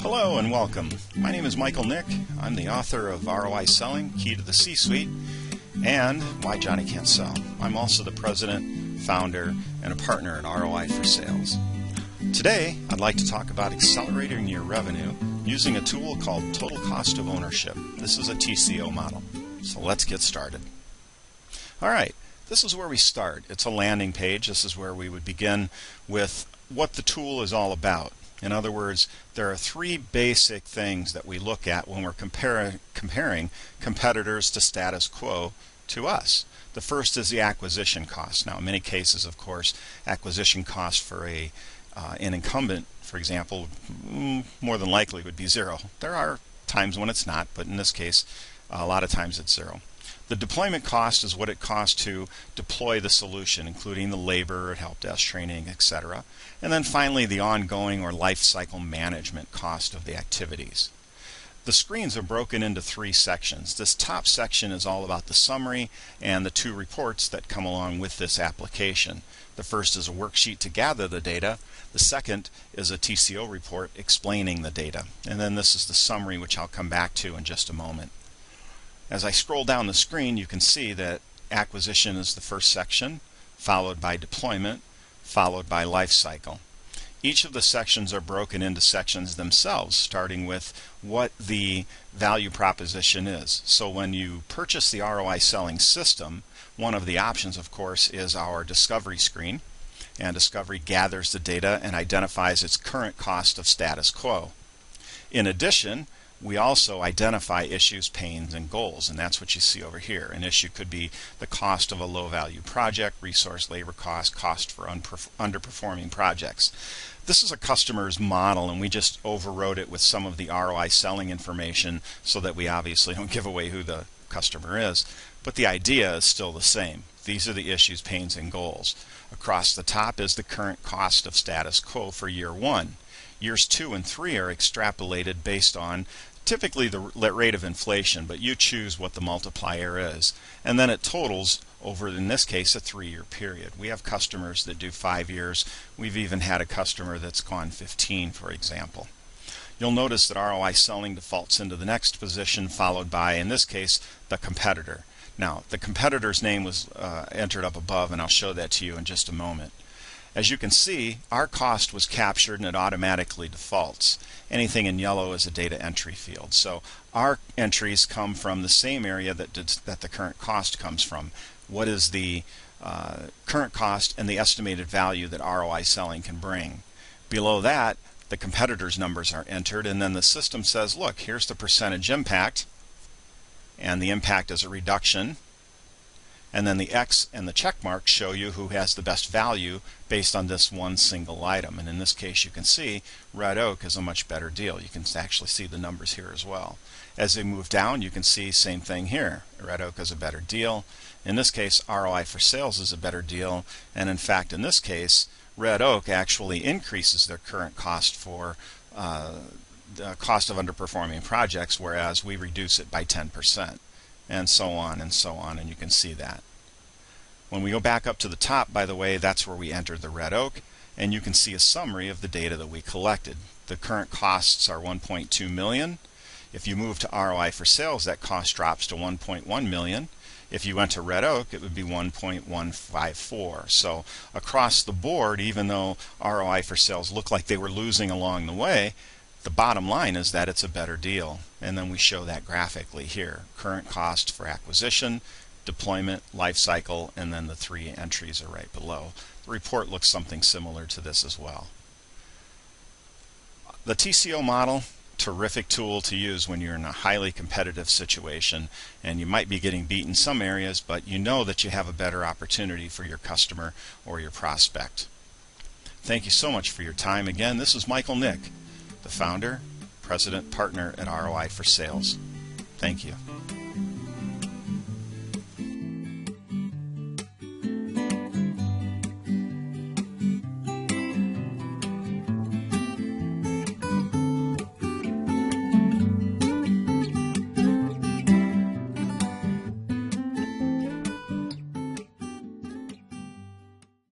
Hello and welcome. My name is Michael Nick. I'm the author of ROI Selling, Key to the C-Suite, and Why Johnny Can't Sell. I'm also the president, founder, and a partner at ROI for Sales. Today, I'd like to talk about accelerating your revenue using a tool called Total Cost of Ownership. This is a TCO model. So let's get started. All right, this is where we start. It's a landing page. This is where we would begin with what the tool is all about. In other words, there are three basic things that we look at when we're comparing competitors to status quo to us. The first is the acquisition cost. Now, in many cases, of course, acquisition cost for an incumbent, for example, more than likely would be zero. There are times when it's not, but in this case, a lot of times it's zero. The deployment cost is what it costs to deploy the solution, including the labor, help desk training, etc. And then finally, the ongoing or life cycle management cost of the activities. The screens are broken into three sections. This top section is all about the summary and the two reports that come along with this application. The first is a worksheet to gather the data. The second is a TCO report explaining the data. And then this is the summary, which I'll come back to in just a moment. As I scroll down the screen, you can see that acquisition is the first section, followed by deployment, followed by life cycle. Each of the sections are broken into sections themselves, starting with what the value proposition is. So when you purchase the ROI selling system, one of the options, of course, is our discovery screen. And discovery gathers the data and identifies its current cost of status quo. In addition, we also identify issues, pains, and goals, and that's what you see over here. An issue could be the cost of a low-value project, resource labor cost, cost for underperforming projects. This is a customer's model, and we just overrode it with some of the ROI selling information so that we obviously don't give away who the customer is. But the idea is still the same. These are the issues, pains, and goals. Across the top is the current cost of status quo for year one. Years 2 and 3 are extrapolated based on typically the rate of inflation, but you choose what the multiplier is. And then it totals over, in this case, a 3-year period. We have customers that do 5 years. We've even had a customer that's gone 15, for example. You'll notice that ROI selling defaults into the next position, followed by, in this case, the competitor. Now, the competitor's name was entered up above, and I'll show that to you in just a moment. As you can see, our cost was captured and it automatically defaults. Anything in yellow is a data entry field. So our entries come from the same area that the current cost comes from. What is the current cost and the estimated value that ROI selling can bring? Below that, the competitor's numbers are entered, and then the system says, look, here's the percentage impact, and the impact is a reduction. And then the X and the check mark show you who has the best value based on this one single item. And in this case, you can see Red Oak is a much better deal. You can actually see the numbers here as well. As they move down, you can see same thing here. Red Oak is a better deal. In this case, ROI for Sales is a better deal. And in fact, in this case, Red Oak actually increases their current cost for the cost of underperforming projects, whereas we reduce it by 10%. And so on and so on, and you can see that. When we go back up to the top, by the way, that's where we entered the Red Oak, and you can see a summary of the data that we collected. The current costs are 1.2 million. If you move to ROI for Sales, that cost drops to 1.1 million. If you went to Red Oak, it would be 1.154. So across the board, even though ROI for Sales looked like they were losing along the way, the bottom line is that it's a better deal. And then we show that graphically here. Current cost for acquisition, deployment, life cycle, and then the 3 entries are right below. The report looks something similar to this as well. The TCO model, terrific tool to use when you're in a highly competitive situation, and you might be getting beat in some areas, but you know that you have a better opportunity for your customer or your prospect. Thank you so much for your time. Again, this is Michael Nick, the founder, president, partner at ROI for Sales. Thank you.